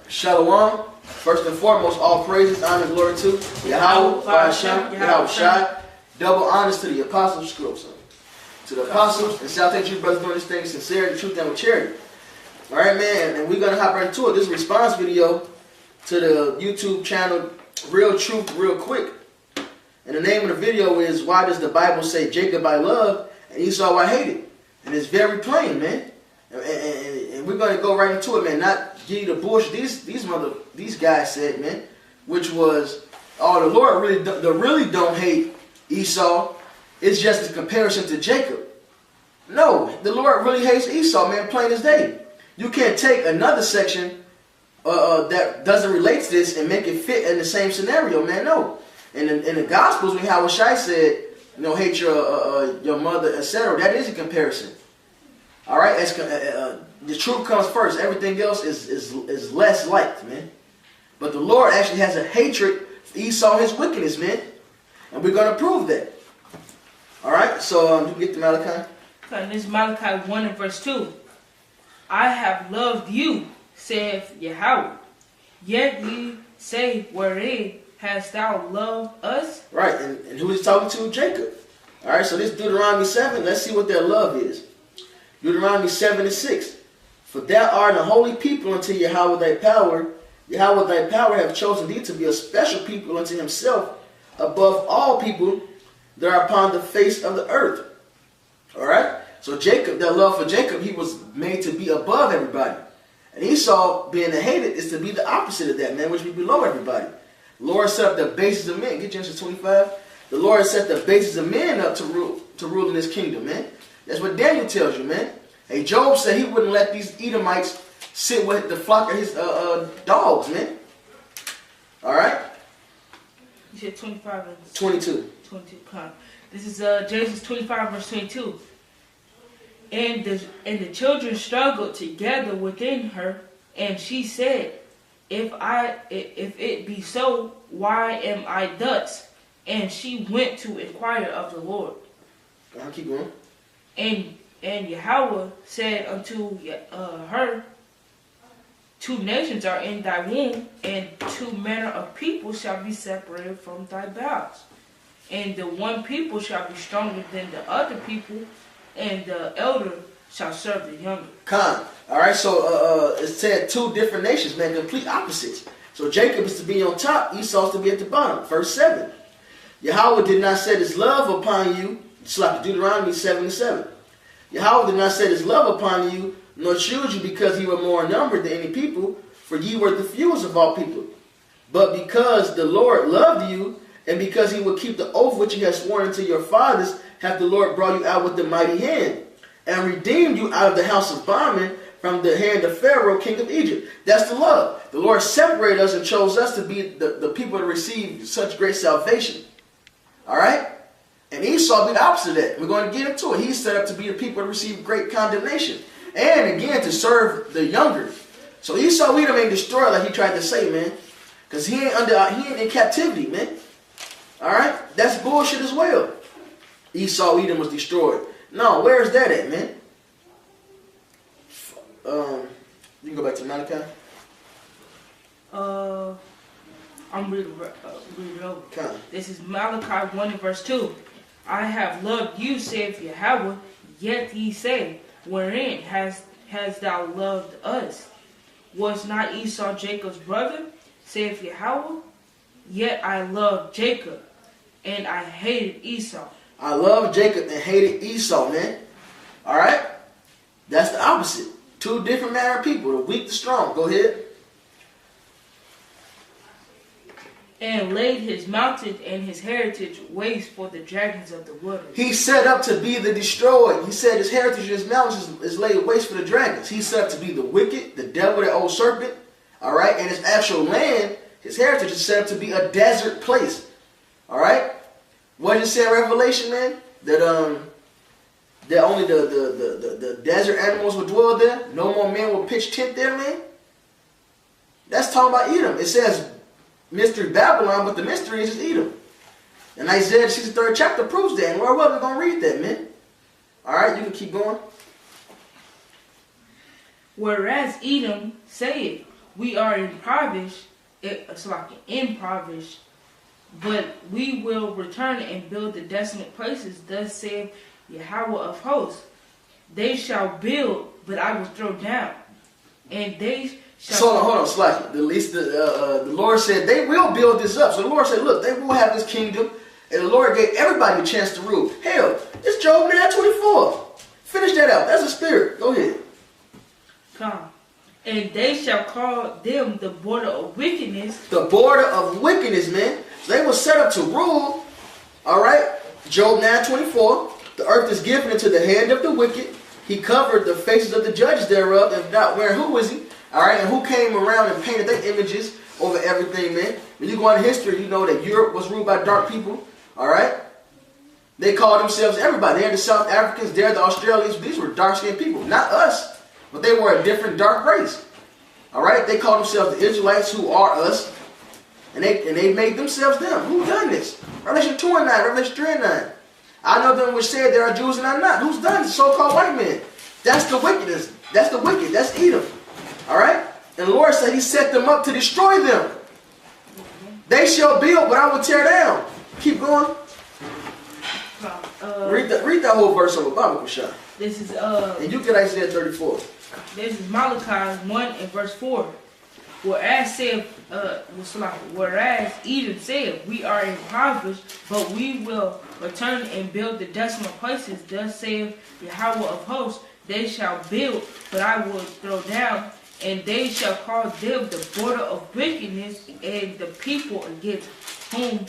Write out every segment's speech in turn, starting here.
Shalom. First and foremost, all praises, honor, and glory to Yahweh, Hashem, Yahweh Shai. Double honors to the apostles, to the apostles, and salutations to you brothers doing this thing, sincerity, truth, and with charity. All right, man, and we're gonna hop right into it. This is a response video to the YouTube channel Real Truth, Real Quick. And the name of the video is "Why Does the Bible Say Jacob I Love and Esau I Hated?" And it's very plain, man. And we're gonna go right into it, man. Not give you the bullshit these guys said, man, which was, oh, the Lord really don't hate Esau. It's just a comparison to Jacob. No, the Lord really hates Esau, man, plain as day. You can't take another section that doesn't relate to this and make it fit in the same scenario, man. No. In the Gospels, when Yahweh Shai said, you know, hate your mother, etc., that is a comparison. All right, the truth comes first. Everything else is less liked, man. But the Lord actually has a hatred for Esau, his wickedness, man, and we're gonna prove that. All right, so you can get to Malachi. Okay, this is Malachi 1 and verse 2. I have loved you, saith Yahweh. Yet ye say, wherein hast thou loved us? Right, and who is talking to? Jacob. All right, so this Deuteronomy 7. Let's see what that love is. Deuteronomy 7 and 6. For thou art a holy people unto Yahweh thy power. Yahweh thy power hath chosen thee to be a special people unto himself above all people that are upon the face of the earth. Alright? So Jacob, that love for Jacob, he was made to be above everybody. And Esau, being the hated, is to be the opposite of that, man, which be below everybody. The Lord set up the basis of men. Get Genesis 25. The Lord set the basis of men up to rule in his kingdom, man. That's what Daniel tells you, man. Hey, Job said he wouldn't let these Edomites sit with the flock of his dogs, man. Alright? You said 25 and 22. 22. This is Genesis 25 verse 22. And the children struggled together within her, and she said, If it be so, why am I thus? And she went to inquire of the Lord. I'll keep going. And Yahweh said unto her, Two nations are in thy womb, and two manner of people shall be separated from thy bowels. And the one people shall be stronger than the other people, and the elder shall serve the younger. Alright, so it said two different nations, man, complete opposites. So Jacob is to be on top, Esau is to be at the bottom. Verse 7. Yahweh did not set his love upon you. It's like Deuteronomy 7 and 7. Yahweh did not set his love upon you, nor choose you because ye were more numbered than any people, for ye were the fewest of all people. But because the Lord loved you, and because he would keep the oath which he has sworn unto your fathers, hath the Lord brought you out with the mighty hand, and redeemed you out of the house of bondmen, from the hand of Pharaoh, king of Egypt. That's the love. The Lord separated us and chose us to be the people to receive such great salvation. All right? And Esau be the opposite of that. We're going to get into it. He's set up to be the people to receive great condemnation. And again, to serve the younger. So Esau Edom ain't destroyed like he tried to say, man. Because he ain't in captivity, man. Alright? That's bullshit as well. Esau Edom was destroyed. No, where is that at, man? You can go back to Malachi. I'm reading over. This is Malachi 1 and verse 2. I have loved you, saith Yahweh, yet ye say, wherein hast thou loved us? Was not Esau Jacob's brother, saith Yahweh? Yet I loved Jacob, and I hated Esau. I loved Jacob and hated Esau, man. Alright? That's the opposite. Two different manner of people, the weak, the strong. Go ahead. And laid his mountain and his heritage waste for the dragons of the wilderness. He's set up to be the destroyed. He said his heritage and his mountains is laid waste for the dragons. He's set up to be the wicked, the devil, the old serpent. Alright? And his actual land, his heritage is set up to be a desert place. Alright? What did it say in Revelation, man? That only the desert animals will dwell there. No more men will pitch tent there, man. That's talking about Edom. It says mystery Babylon, but the mystery is Edom. And Isaiah 63rd chapter proves that. And we're going to read that, man. Alright, you can keep going. Whereas Edom saith, we are impoverished, but we will return and build the desolate places. Thus saith Yahweh of hosts. They shall build, but I will throw down, and they shall. So hold on, slightly. At least the Lord said they will build this up. So the Lord said, look, they will have this kingdom, and the Lord gave everybody a chance to rule. Hell, it's Job 9:24. Finish that out. That's a spirit. Go ahead. Come. And they shall call them the border of wickedness. The border of wickedness, man. So they were set up to rule. All right. Job 9:24. The earth is given into the hand of the wicked. He covered the faces of the judges thereof. If not, where who was he? All right. And who came around and painted their images over everything, man? When you go into history, you know that Europe was ruled by dark people. All right. They called themselves everybody. They're the South Africans. They're the Australians. These were dark-skinned people, not us. But they were a different dark race. All right? They call themselves the Israelites, who are us. And they made themselves them. Who done this? Revelation 2 and 9, Revelation 3 and 9. I know them which said there are Jews and are not. Who's done this? So-called white men. That's the wickedness. That's the wicked. That's Edom. All right? And the Lord said he set them up to destroy them. They shall build, but I will tear down. Keep going. Read that whole verse of Bible shot. This is and you get Isaiah 34. This is Malachi 1 and verse 4. Whereas Edom said, we are impoverished, but we will return and build the desolate places. Thus saith Yahweh of hosts, they shall build, but I will throw down, and they shall call them the border of wickedness, and the people against whom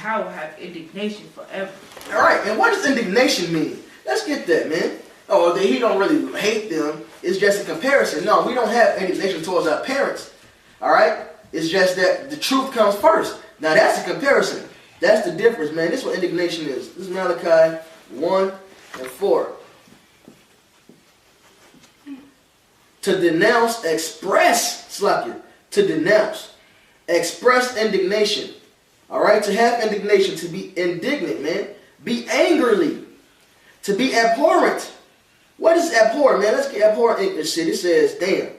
Yahweh have indignation forever. All right, and what does indignation mean? Let's get that, man. Oh, he don't really hate them. It's just a comparison. No, we don't have indignation towards our parents. All right? It's just that the truth comes first. Now, that's a comparison. That's the difference, man. This is what indignation is. This is Malachi 1 and 4. To denounce, express, Slakia. To denounce. Express indignation. All right? To have indignation. To be indignant, man. Be angrily. To be abhorrent. What is abhorrent, man? Let's get abhorrent English shit. It says, damn.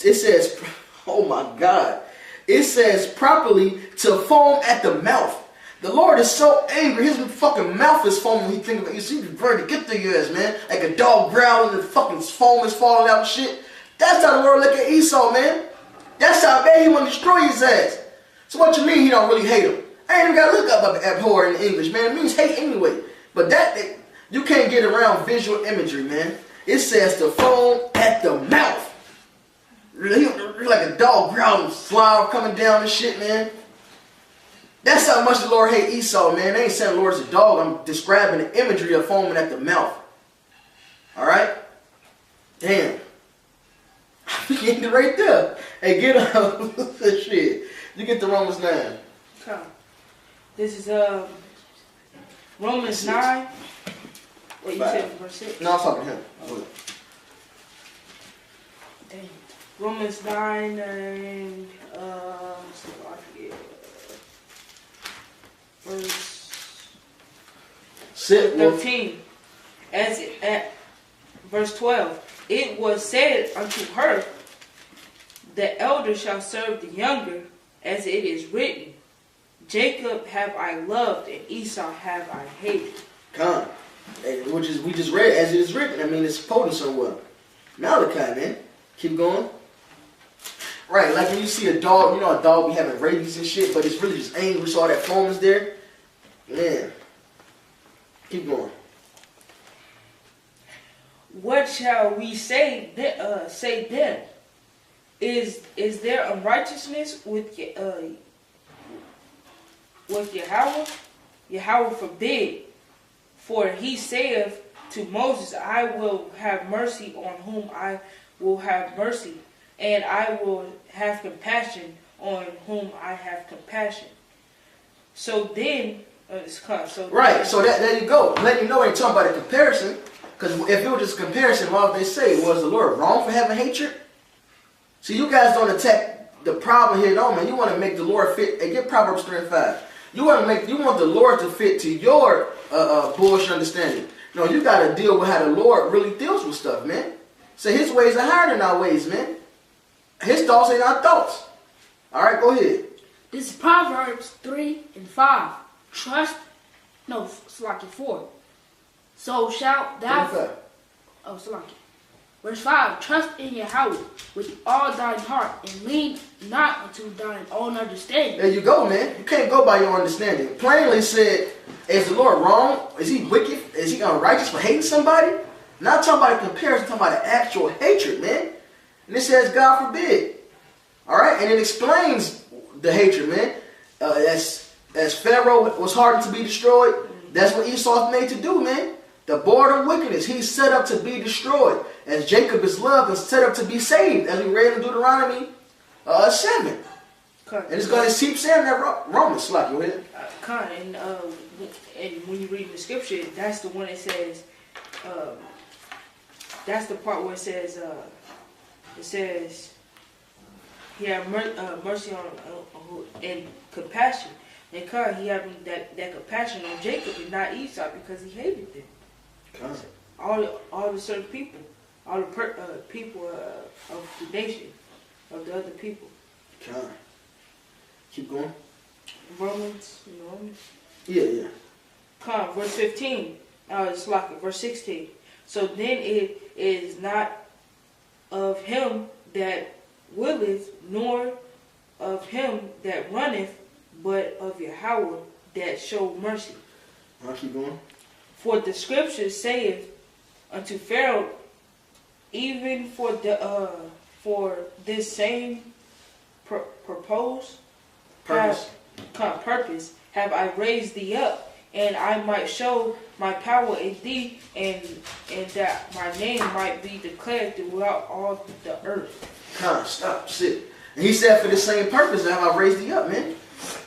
It says, oh my God. It says properly to foam at the mouth. The Lord is so angry. His fucking mouth is foaming when he thinks about you. See, he's ready to get through your ass, man. Like a dog growling and the fucking foam is falling out and shit. That's how the Lord look at Esau, man. That's how bad he want to destroy his ass. So what you mean he don't really hate him? I ain't even got to look up abhor in English, man. It means hate anyway. But you can't get around visual imagery, man. It says to foam at the mouth. Like a dog growling, flour coming down and shit, man. That's how much the Lord hate Esau, man. They ain't saying the Lord's a dog. I'm describing the imagery of foaming at the mouth. Alright? Damn. You get it right there. Hey, get up. Shit. You get the Romans 9. Okay. This is Romans 9. What you said, verse 6? No, I'm talking to him. Oh. Dang. Romans 9 and verse 13. As at verse 12, it was said unto her, the elder shall serve the younger, as it is written, Jacob have I loved, and Esau have I hated. Come. Which is we just read as it is written. I mean, it's quoting somewhere. Malachi, man. Keep going. Right, like when you see a dog, you know a dog be having rabies and shit, but it's really just angry, so all that foam is there. Man. Keep going. What shall we say then? Is there unrighteousness with Yahweh? Yahweh forbid. For he saith to Moses, I will have mercy on whom I will have mercy, and I will have compassion on whom I have compassion. So then, right, so there you go. Let you know ain't talking about a comparison, because if it was just a comparison, why would they say, was the Lord wrong for having hatred? See, you guys don't attack the problem here, no, man. You want to make the Lord fit. Hey, get Proverbs 3 and 5. You want the Lord to fit to your bullshit understanding. No, you got to deal with how the Lord really deals with stuff, man. So his ways are higher than our ways, man. His thoughts ain't our thoughts. All right, go ahead. This is Proverbs 3 and 5. Slaki 4. So shalt thou... Slaki. Verse 5. Trust in Yahweh with all thine heart, and lean not unto thine own understanding. There you go, man. You can't go by your understanding. Plainly said, is the Lord wrong? Is he wicked? Is he unrighteous for hating somebody? Not talking about a comparison, talking about an actual hatred, man. And it says, God forbid. All right? And it explains the hatred, man. As Pharaoh was hardened to be destroyed, that's what Esau is made to do, man. The boredom wickedness, he's set up to be destroyed. As Jacob is loved and set up to be saved, as we read in Deuteronomy 7. And it's going to keep saying that Romans, like you hear. And when you read the scripture, that's the one that says, that's the part where it says, he had mercy on and compassion. And God, he had that compassion on Jacob and not Esau because he hated them. All the certain people, all the people of the nation, of the other people. Keep going. Romans. Yeah. Verse 15. It's like verse 16. So then it is not of him that willeth, nor of him that runneth, but of Yahweh that show mercy. I'll keep going. For the scripture saith unto Pharaoh, even for this same purpose have I raised thee up, and I might show my power in thee, and that my name might be declared throughout all the earth. Stop, sit. And he said, for the same purpose have I raised thee up, man.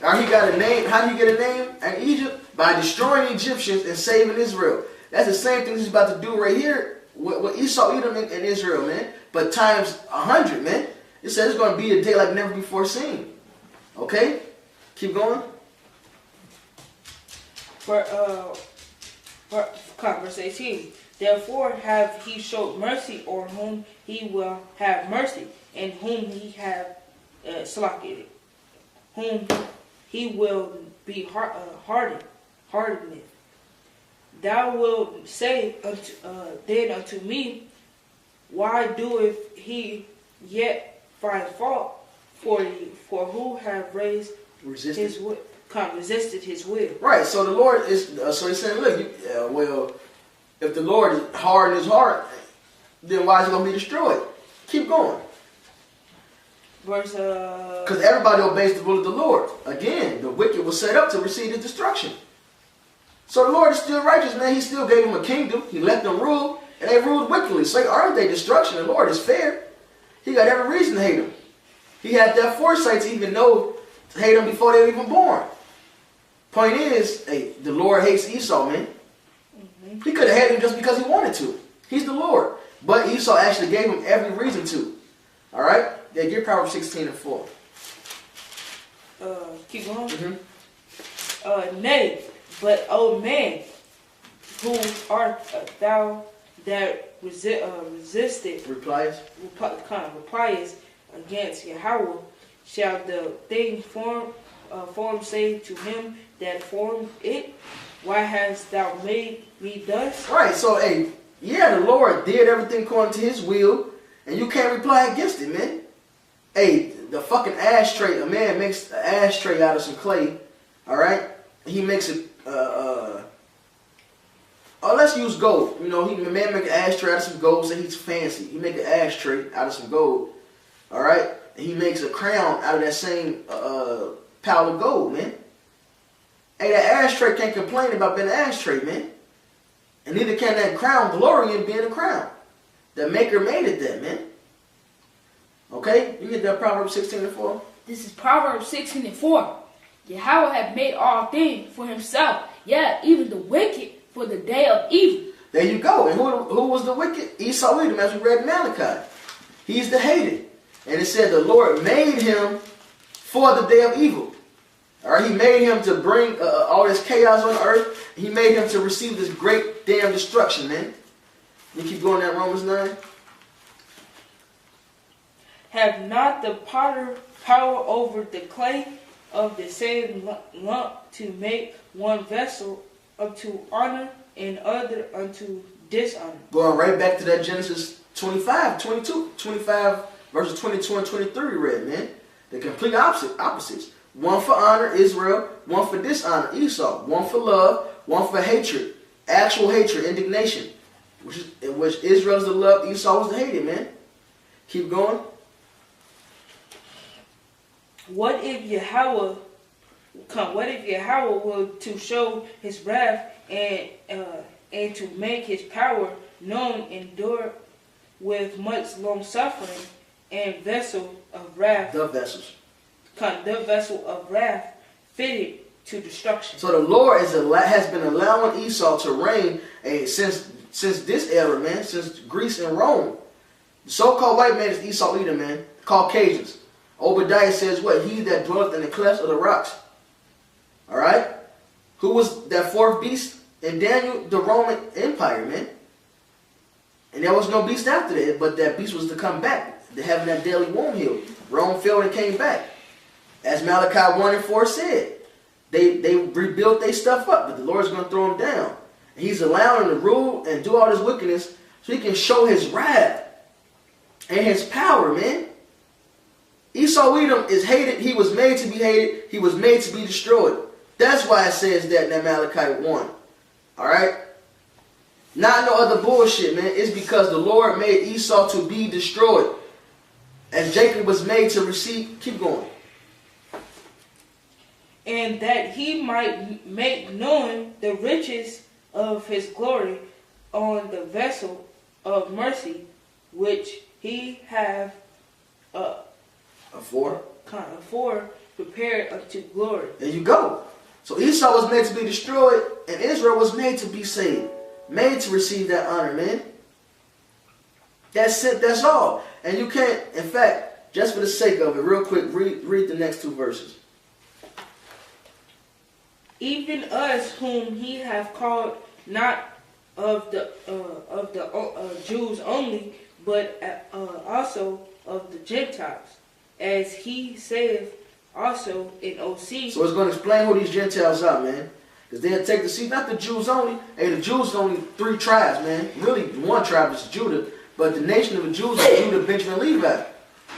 Now he got a name. How do you get a name in Egypt? By destroying the Egyptians and saving Israel. That's the same thing he's about to do right here with Esau, Edom, and Israel, man. But times 100, man. It says it's going to be a day like never before seen. Okay? Keep going. Verse 18. Therefore have he showed mercy on whom he will have mercy, and whom he have slaked, whom he will be hardened. Thou wilt say then unto me, why doeth he yet find fault for who have resisted his will? Right. So the Lord is. So he's saying, look, well, if the Lord hardened his heart, then why is he going to be destroyed? Keep going. Because everybody obeys the will of the Lord. Again, the wicked was set up to receive his destruction. So the Lord is still righteous, man. He still gave them a kingdom. He let them rule, and they ruled wickedly. So aren't they destruction? The Lord is fair. He got every reason to hate them. He had that foresight to even know to hate them before they were even born. Point is, hey, the Lord hates Esau, man. He could have hated him just because he wanted to. He's the Lord. But Esau actually gave him every reason to. All right? Yeah, get Proverbs 16 and 4. Keep going. Nay, but O man, who art thou that resisted, replies against Yahweh, shall the thing form say to him that formed it, why hast thou made me thus? Right, so hey, yeah, the Lord did everything according to his will, and you can't reply against it, man. Hey, the fucking ashtray, a man makes an ashtray out of some clay, all right? He makes it, let's use gold. You know, a man make an ashtray out of some gold, so he's fancy. He make an ashtray out of some gold, all right? And he makes a crown out of that same pile of gold, man. Hey, that ashtray can't complain about being an ashtray, man. And neither can that crown glory in being a crown. The maker made it that, man. Okay? You get that Proverbs 16 and 4? This is Proverbs 16 and 4. Yahweh hath made all things for himself, yet even the wicked for the day of evil. There you go. And who was the wicked? Esau, Edom, as we read in Malachi. He's the hated. And it said the Lord made him for the day of evil. All right, he made him to bring all this chaos on earth. He made him to receive this great damn destruction, man. You keep going down Romans 9. Have not the potter power over the clay of the same lump to make one vessel unto honor and other unto dishonor? Going right back to that Genesis 25, 22, 25, verses 22 and 23 we read, man. The complete opposites. One for honor, Israel. One for dishonor, Esau. One for love. One for hatred. Actual hatred, indignation. In which Israel's the love, Esau was the hated, man. Keep going. What if Yahweh were to show his wrath and to make his power known, endure with much long suffering, and vessel of wrath, the vessel of wrath fitted to destruction. So the Lord has been allowing Esau to reign since this era, man, since Greece and Rome. The so-called white man is Esau Edom, man. Caucasians. Obadiah says what? He that dwelleth in the clefts of the rocks. Alright? Who was that fourth beast in Daniel? The Roman Empire, man. And there was no beast after that, but that beast was to come back, to having that daily womb healed. Rome fell and came back. As Malachi 1 and 4 said, they rebuilt their stuff up, but the Lord's going to throw them down. And he's allowing them to rule and do all this wickedness so he can show his wrath and his power, man. Esau Edom is hated. He was made to be hated. He was made to be destroyed. That's why it says that in that Malachi 1. Alright? Not no other bullshit, man. It's because the Lord made Esau to be destroyed. As Jacob was made to receive. Keep going. And that he might make known the riches of his glory on the vessel of mercy, which he have afore prepared unto glory. There you go. So Esau was made to be destroyed, and Israel was made to be saved. Made to receive that honor, man. That's it, that's all. And you can't, in fact, just for the sake of it, real quick, read the next two verses. Even us whom he hath called, not of the Jews only, but also of the Gentiles, as he saith also in OC. So it's going to explain who these Gentiles are, man. Because they'll take the seed, not the Jews only. Hey, the Jews are only 3 tribes, man. Really, one tribe is Judah, but the nation of the Jews is Judah, Benjamin, Levi.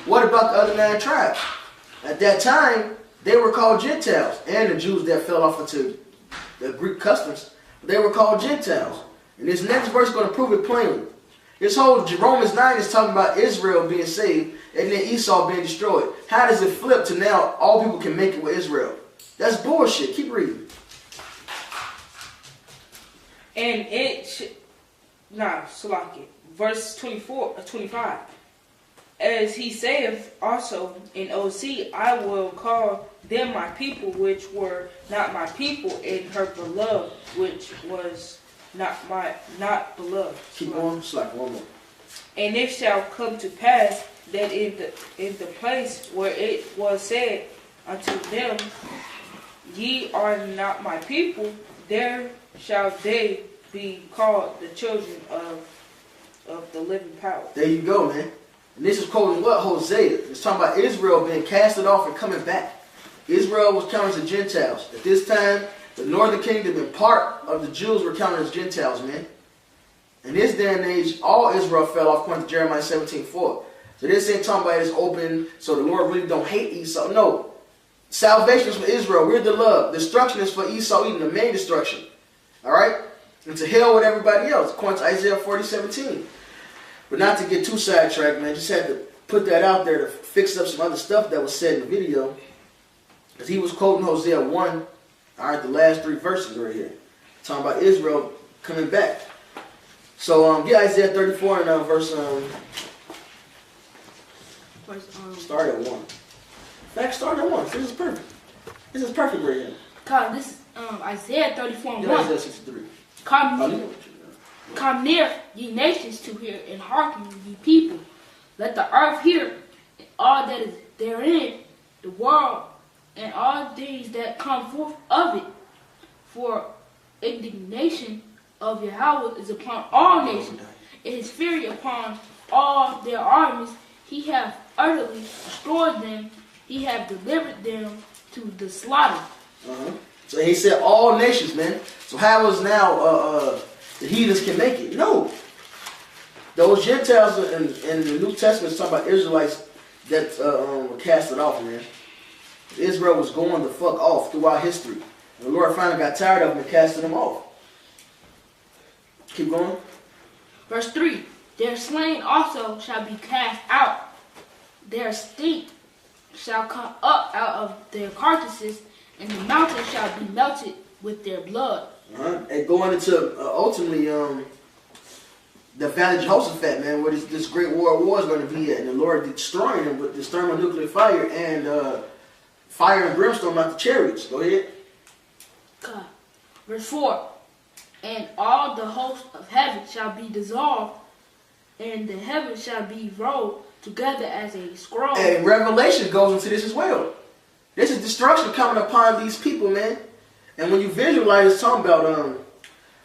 What about the other 9 tribes? At that time, they were called Gentiles, and the Jews that fell off into the Greek customs, they were called Gentiles. And this next verse is going to prove it plainly. This whole Romans 9 is talking about Israel being saved and then Esau being destroyed. How does it flip to now all people can make it with Israel? That's bullshit. Keep reading. And verse 25. As he saith also in OC, I will call them my people, which were not my people, and her beloved, which was not beloved. Keep going, slack one more. And it shall come to pass that in the place where it was said unto them, ye are not my people, there shall they be called the children of the living power. There you go, man. And this is quoting what? Hosea. It's talking about Israel being casted off and coming back. Israel was counted as Gentiles. At this time, the northern kingdom and part of the Jews were counted as Gentiles, man. In this day and age, all Israel fell off according to Jeremiah 17:4. So this ain't talking about it's open, so the Lord really don't hate Esau. No. Salvation is for Israel. We're the love. Destruction is for Esau, even the main destruction. Alright? And to hell with everybody else, according to Isaiah 40:17. But not to get too sidetracked, man. Just had to put that out there to fix up some other stuff that was said in the video. Because he was quoting Hosea 1. Alright, the last 3 verses right here. Talking about Israel coming back. So, get Isaiah 34 and verse, start at 1. In fact, start at 1. This is perfect. This is perfect right here. God, this is Isaiah 34 and 1. 1. Isaiah 63. Come near, ye nations, to hear, and hearken, ye people. Let the earth hear, and all that is therein, the world, and all things that come forth of it. For indignation of Yahweh is upon all nations, and his fury upon all their armies. he hath utterly destroyed them. He hath delivered them to the slaughter. So he said all nations, man. So how is now the heathens can make it? No. Those Gentiles in the New Testament talking about Israelites that were casted off, man. Israel was going the fuck off throughout history. And the Lord finally got tired of them and casted them off. Keep going. Verse 3. Their slain also shall be cast out. Their stink shall come up out of their carcasses, and the mountains shall be melted with their blood. And going into ultimately the Valley of Jehoshaphat, man, where this great world war is going to be at, and the Lord destroying them with this thermonuclear fire and fire and brimstone out the chariots. Go ahead. God. Verse 4. And all the host of heaven shall be dissolved, and the heavens shall be rolled together as a scroll. And Revelation goes into this as well. This is destruction coming upon these people, man. And when you visualize, it's talking about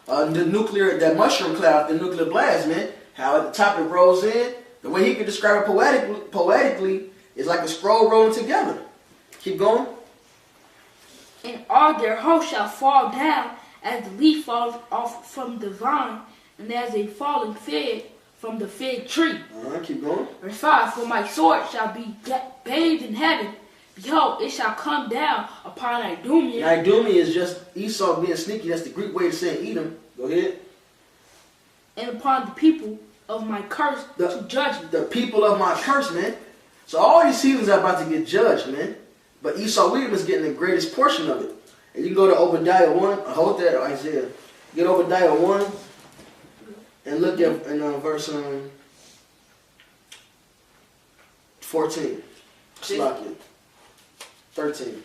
the nuclear, that mushroom cloud, the nuclear blast, man. How at the top it rolls in. The way he can describe it poetically is like a scroll rolling together. Keep going. And all their hosts shall fall down as the leaf falls off from the vine, and as a falling fig from the fig tree. Keep going. Verse 5. For my sword shall be bathed in heaven. Behold, it shall come down upon Idumea. Now, Idumea is just Esau being sneaky. That's the Greek way of saying Edom. Go ahead. And upon the people of my curse to judge me. The people of my curse, man. So all these heathens are about to get judged, man. But Esau Edom is getting the greatest portion of it. And you can go to Obadiah 1. Hold that, Isaiah. Get Obadiah 1 and look at in verse 14. Slakia. 13.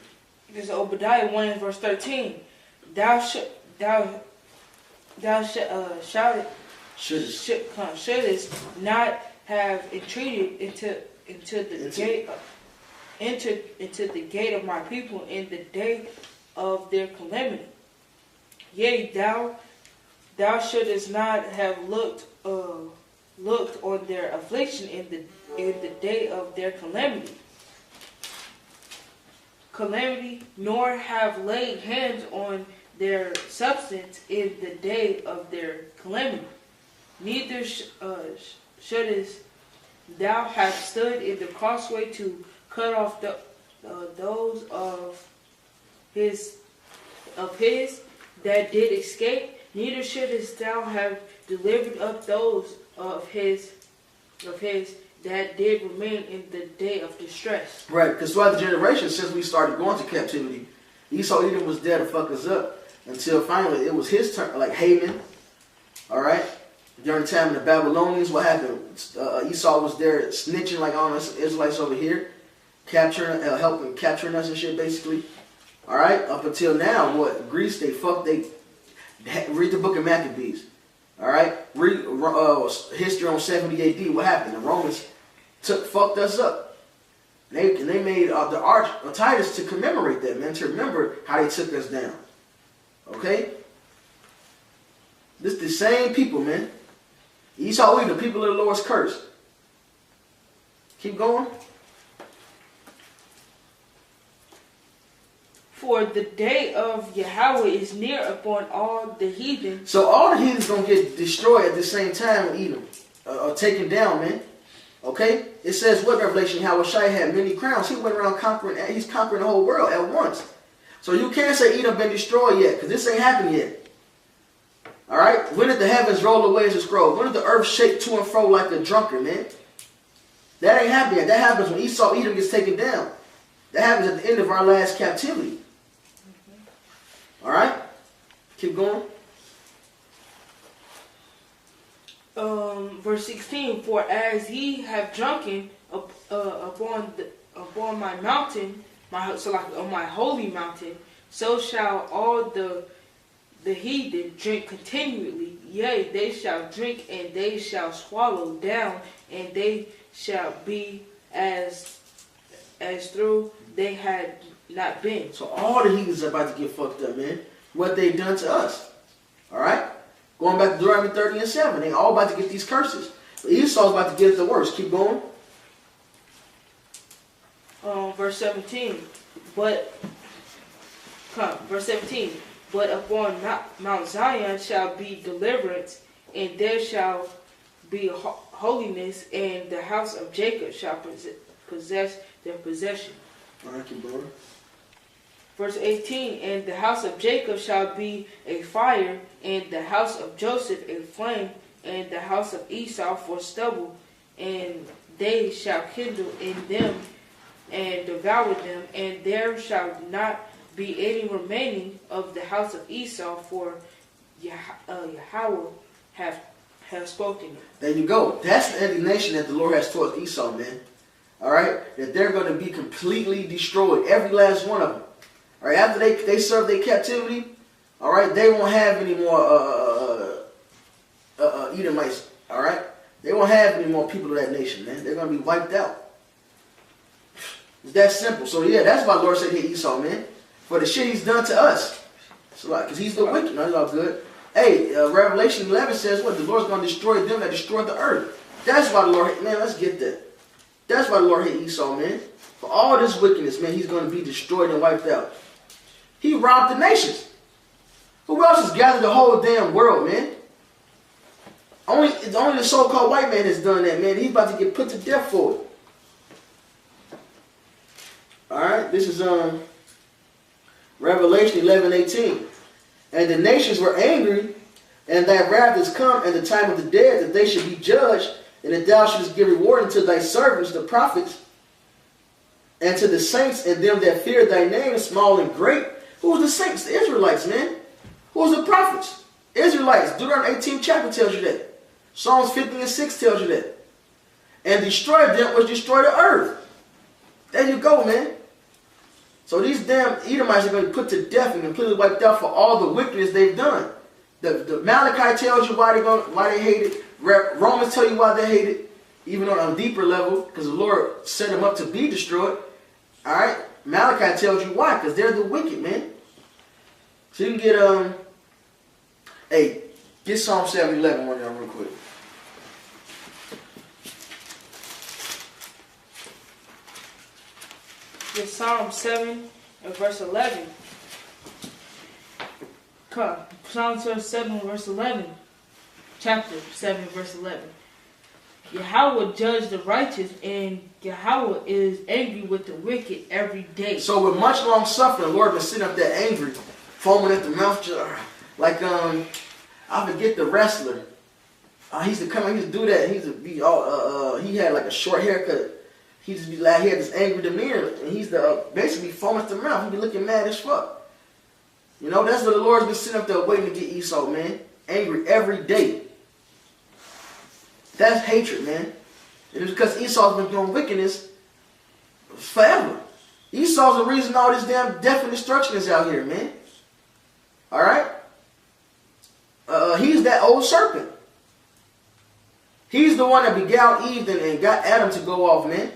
This is Obadiah 1 and verse 13. Thou shouldest not have entreated into the gate of my people in the day of their calamity. Yea, thou shouldest not have looked on their affliction in the day of their calamity, nor have laid hands on their substance in the day of their calamity. Neither shouldest thou have stood in the crossway to cut off those of his that did escape. Neither shouldest thou have delivered up those of his that did remain in the day of distress. Right, because throughout the generations since we started going to captivity, Esau Edom was there to fuck us up until finally it was his turn, like Haman. All right, during the time of the Babylonians, what happened? Esau was there snitching like all us Israelites over here, helping capturing us and shit, basically. All right, up until now, what Greece they read the book of Maccabees. All right, read history on 70 AD. What happened? The Romans fucked us up. And they made the Arch Titus to commemorate that, man, to remember how they took us down. Okay, this the same people, man. Esau, we the people of the Lord's curse. Keep going. For the day of Yahweh is near upon all the heathen. So all the heathens gonna get destroyed at the same time with Edom, taken down, man. Okay, it says what Revelation? Yahweh Shai had many crowns. He went around conquering. He's conquering the whole world at once. So you can't say Edom been destroyed yet, because this ain't happened yet. All right, when did the heavens roll away as a scroll? When did the earth shake to and fro like a drunkard, man? That ain't happened yet. That happens when Esau Edom gets taken down. That happens at the end of our last captivity. All right, keep going. Verse 16. For as ye have drunken upon my mountain, on my holy mountain, so shall all the heathen drink continually. Yea, they shall drink and they shall swallow down, and they shall be as though they had not been. So all the heathens are about to get fucked up, man. What they done to us. All right? Going back to Deuteronomy 30 and 7. They all about to get these curses. But Esau's about to get the worst. Keep going. Verse 17. Verse 17. But upon Mount Zion shall be deliverance, and there shall be holiness, and the house of Jacob shall possess their possession. Thank you, brother. Verse 18, and the house of Jacob shall be a fire, and the house of Joseph a flame, and the house of Esau for stubble, and they shall kindle in them and devour them, and there shall not be any remaining of the house of Esau, for Yahweh have spoken it. There you go. That's the indignation that the Lord has towards Esau, man. All right? That they're going to be completely destroyed. Every last one of them. All right? After they serve their captivity, all right, they won't have any more Edomites. All right? They won't have any more people of that nation, man. They're going to be wiped out. It's that simple. So, yeah, that's why the Lord said, hey, Esau, man. For the shit he's done to us. It's a lot. Because he's the wicked. No, it's all good. Hey, Revelation 11 says what? The Lord's going to destroy them that destroyed the earth. That's why the Lord, man, let's get that. That's why the Lord hate Esau, man. For all this wickedness, man, he's going to be destroyed and wiped out. He robbed the nations. Who else has gathered the whole damn world, man? Only the so-called white man has done that, man. He's about to get put to death for it. Alright, this is Revelation 11:18. And the nations were angry, and thy wrath is come, and the time of the dead, that they should be judged, and that thou shouldest give reward unto thy servants, the prophets, and to the saints, and them that fear thy name, small and great. Who was the saints? The Israelites, man. Who was the prophets? Israelites. Deuteronomy 18th chapter tells you that. Psalms 50:6 tells you that. And destroy them was destroy the earth. There you go, man. So these damn Edomites are going to be put to death and completely wiped out for all the wickedness they've done. The Malachi tells you why they hate it. Romans tell you why they hate it, even on a deeper level, because the Lord set them up to be destroyed. All right, Malachi tells you why, because they're the wicked, man. So you can get Psalm 7:11 on there real quick. In Psalm 7 and verse 11. Psalm 7 verse 11. Chapter 7 verse 11. Yahweh judge the righteous, and Yahweh is angry with the wicked every day. So with much long suffering, the Lord been sitting up there angry, foaming at the mouth, like I forget the wrestler. He used to come, he used to do that. He used to be all he had like a short haircut. He just be like, he had this angry demeanor, and he's basically foaming at the mouth. He be looking mad as fuck. You know, that's what the Lord's been sitting up there waiting to get Esau, man. Angry every day. That's hatred, man. And it's because Esau's been doing wickedness forever. Esau's the reason all this damn death and destruction is out here, man. Alright? He's that old serpent. He's the one that beguiled Eve and got Adam to go off, man.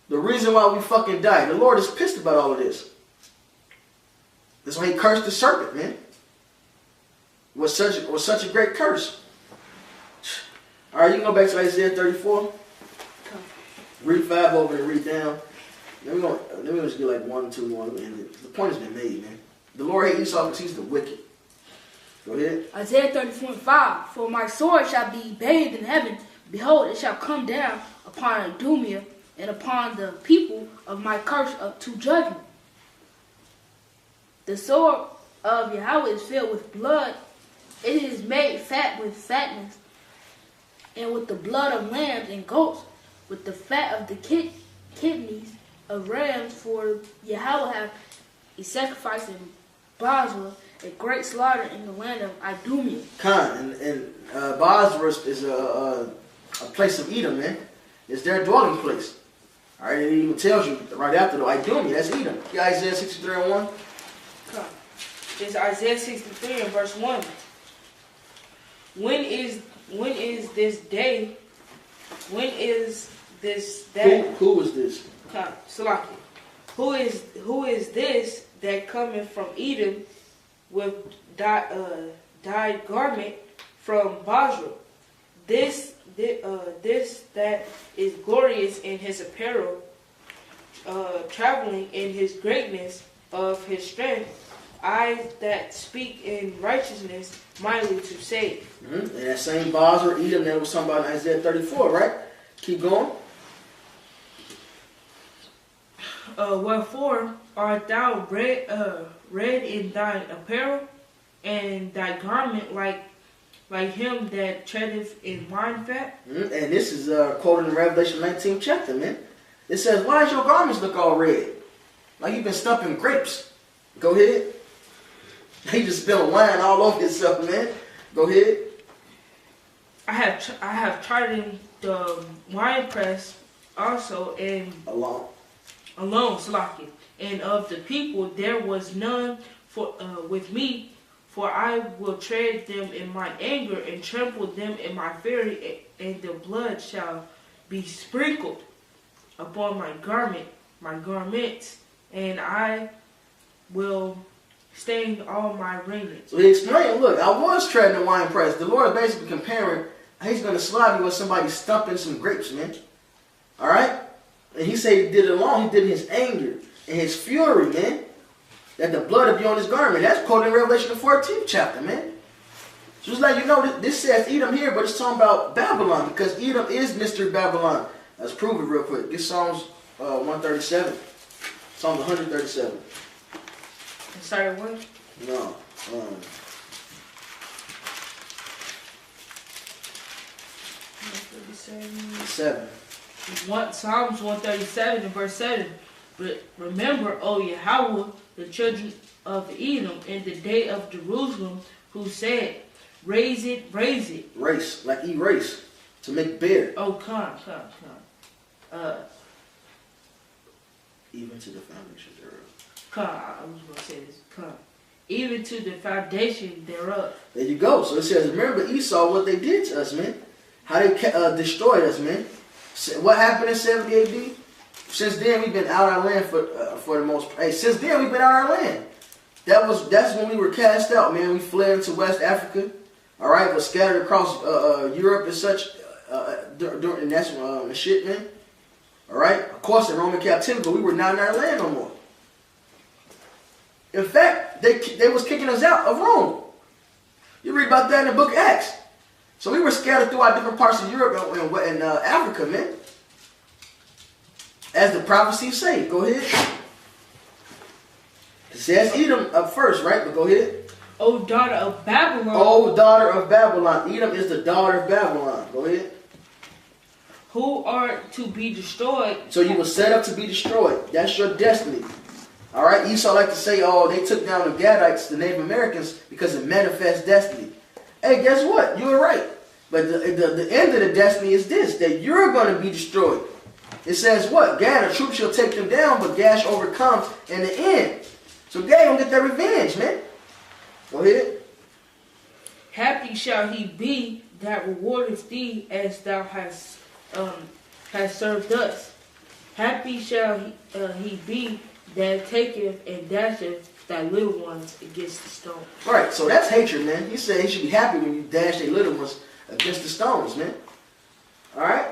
The reason why we fucking died. The Lord is pissed about all of this. That's why he cursed the serpent, man. Was such a great curse. Alright, you can go back to Isaiah 34. Read 5 over and read down. Let me just get like 1 and 2 more. The point has been made, man. The Lord hates Esau because he's the wicked. Go ahead. Isaiah 34:5. For my sword shall be bathed in heaven. Behold, it shall come down upon Idumea and upon the people of my curse up to judgment. The sword of Yahweh is filled with blood. It is made fat with fatness, and with the blood of lambs and goats, with the fat of the kidneys of rams. For Yahweh hath a sacrifice in Basra, a great slaughter in the land of Idumea. And Basra is a place of Edom, man. It's their dwelling place. All right, it even tells you right after the Idumea, that's Edom. Yeah, Isaiah 63 and 1. It's Isaiah 63 and verse 1. When is this day? When is this day? Who is this? Salaki. Who is this that cometh from Edom with dyed garment from Basra? This this that is glorious in his apparel, traveling in his greatness of his strength, I that speak in righteousness, mightily to save. And that same bars or Edom that was talking about in Isaiah 34, right? Keep going. Wherefore art thou red in thine apparel, and thy garment like him that treadeth in wine fat? And this is quoted in Revelation 19th chapter, man. It says, why does your garments look all red? Like you've been stuffing grapes. Go ahead. He just spilled wine all over himself, man. Go ahead. I have trodden the wine press also, and alone, Salaki. And of the people there was none with me, for I will tread them in my anger and trample them in my fury, and the blood shall be sprinkled upon my garments, and I will stain all my raiment. So he explained, look, I was treading the wine press. The Lord is basically comparing, he's going to slap you with somebody stumping some grapes, man. All right? And he said he did it alone. He did it in his anger and his fury, man. That the blood would be on his garment. That's quoted in Revelation the 14th chapter, man. So just like you know, this says Edom here, but it's talking about Babylon, because Edom is Mr. Babylon. Let's prove it real quick. Get Psalms 137. Psalms 137. Sorry, what? No. 7. Psalms 137 and verse 7. But remember, O Yahweh, the children of Edom, in the day of Jerusalem, who said, raise it, raise it. Race, like erase, to make bare. Oh, come. Even to the foundation thereof. I was going to say this. Come. Even to the foundation thereof. There you go. So it says, remember Esau, what they did to us, man. How they destroyed us, man. What happened in 70 AD? Since then, we've been out our land for the most part. Hey, since then, we've been out our land. That's when we were cast out, man. We fled into West Africa. All right, but scattered across Europe and such. And that's the shit, man. All right. Of course, in Roman captivity, but we were not in our land no more. In fact, they was kicking us out of Rome. You read about that in the book of Acts. So we were scattered throughout different parts of Europe and Africa, man. As the prophecies say. Go ahead. It says Edom up first, right? But go ahead. O daughter of Babylon. O daughter of Babylon. Edom is the daughter of Babylon. Go ahead. Who are to be destroyed. So you were set up to be destroyed. That's your destiny. All right? Esau like to say, oh, they took down the Gadites, the Native Americans, because it manifests destiny. Hey, guess what? You were right. But the end of the destiny is this, that you're going to be destroyed. It says what? Gad, the troops shall take them down, but Gad overcomes in the end. So Gad going to get their revenge, man. Go ahead. Happy shall he be that rewardeth thee as thou hast served us. Happy shall he be that taketh and dasheth thy little ones against the stone. Right, so that's hatred, man. He said he should be happy when you dash their little ones against the stones, man. Alright?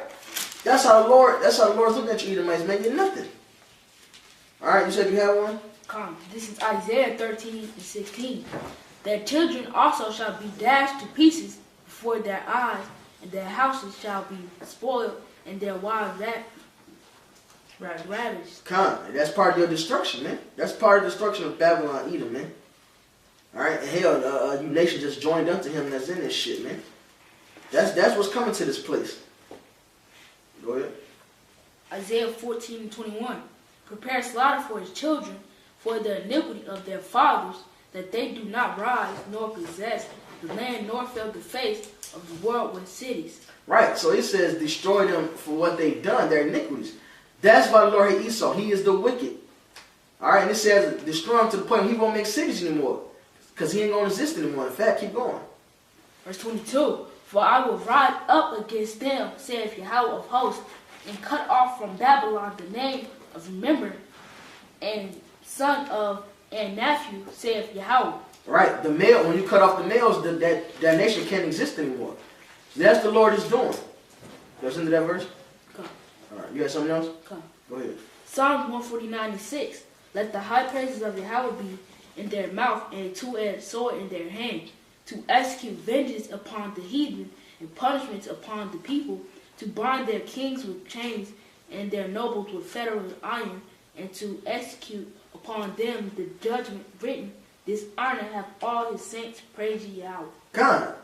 That's how the Lord's looking at you, Edomites, man. You're nothing. Alright, you said you had one? Come. This is Isaiah 13 and 16. Their children also shall be dashed to pieces before their eyes, and their houses shall be spoiled, and their wives ravished. Come. That's part of your destruction, man. That's part of the destruction of Babylon, Edom, man. Alright? And hell, you nations just joined unto him that's in this shit, man. That's what's coming to this place. Go ahead. Isaiah 14 and 21. Prepare slaughter for his children, for the iniquity of their fathers, that they do not rise nor possess the land, nor fill the face of the world with cities. Right, so it says destroy them for what they've done, their iniquities. That's why the Lord hates Esau. He is the wicked. Alright, and it says destroy him to the point where he won't make cities anymore. Because he ain't going to exist anymore. In fact, keep going. Verse 22. For I will ride up against them, saith Yahweh of hosts, and cut off from Babylon the name of remember, and son of, and nephew, saith Yahweh. Right, the male, when you cut off the males, that nation can't exist anymore. So that's the Lord is doing. Goes into that verse? Come. All right. You got something else? Come. Go ahead. Psalms 149:6. Let the high praises of Yahweh be in their mouth and a two-edged sword in their hand, to execute vengeance upon the heathen and punishments upon the people, to bind their kings with chains and their nobles with fetters of iron, and to execute upon them the judgment written. This honor have all his saints, praise ye Yahweh. God.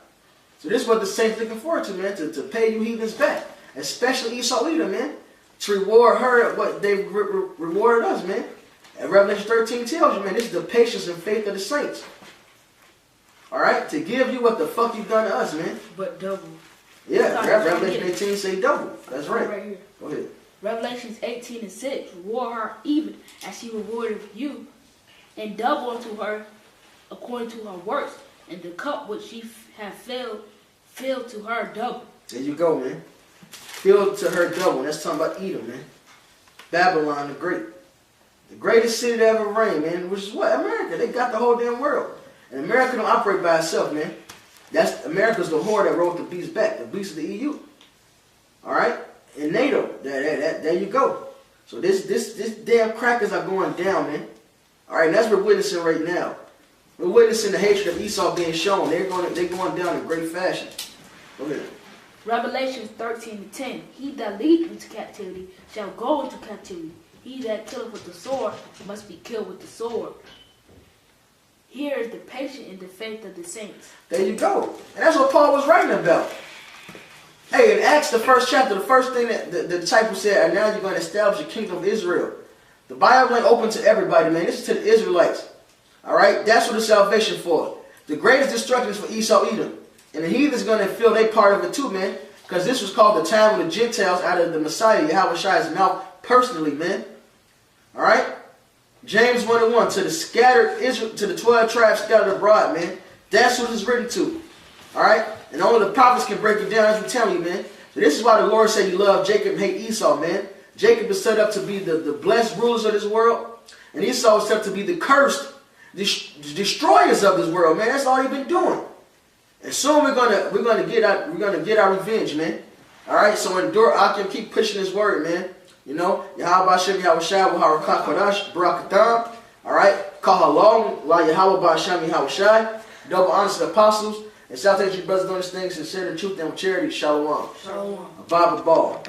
So this is what the saints looking forward to, man, to pay you heathens back. Especially Esau Edom, man. To reward her what they rewarded us, man. And Revelation 13 tells you, man, this is the patience and faith of the saints. Alright? To give you what the fuck you've done to us, man. But double. Yeah, Revelation 18 say double. That's right. Right here. Go ahead. Revelations 18:6. Reward her even as she rewarded you, and double unto her according to her works, and the cup which she have filled to her double. There you go, man. Filled to her double. That's talking about Edom, man. Babylon the Great. The greatest city that ever reigned, man. Which is what? America. They got the whole damn world. And America don't operate by itself, man. That's America's the whore that rode the beast back. The beast of the EU. Alright? And NATO. There you go. So this damn crackers are going down, man. Alright, and that's what we're witnessing right now. We're witnessing the hatred of Esau being shown. They're going down in great fashion. Go ahead. Revelations 13:10. He that leadeth into captivity shall go into captivity. He that killeth with the sword must be killed with the sword. Here is the patience and the faith of the saints. There you go. And that's what Paul was writing about. Hey, in Acts, the first chapter, the first thing that the disciples said, and now you're going to establish the kingdom of Israel. The Bible ain't open to everybody, man. This is to the Israelites. All right? That's what the salvation for. The greatest destruction is for Esau Edom. And the heathen's going to feel they part of it too, man. Because this was called the time of the Gentiles out of the Messiah, Yahweh Shai's mouth personally, man. All right? James 1:1, to the scattered Israel, to the 12 tribes scattered abroad, man. That's what it's written to. All right? And only the prophets can break it down, as we're telling you, man. So this is why the Lord said he loved Jacob and hate Esau, man. Jacob is set up to be the blessed rulers of this world. And Esau is set up to be the cursed destroyers of this world, man. That's all he's been doing. And soon we're gonna get our revenge, man. All right, so endure. I can keep pushing this word, man. You know, Yahweh Bashem Yahweh Shai Waharakat Kodash Barakatam. All right, call along La Yahweh Bashem Yahweh Shai. Double honors to the apostles and salutations to you brothers doing this thing, sincere and truth and with charity. Shalom. Shalom. Abba Ball.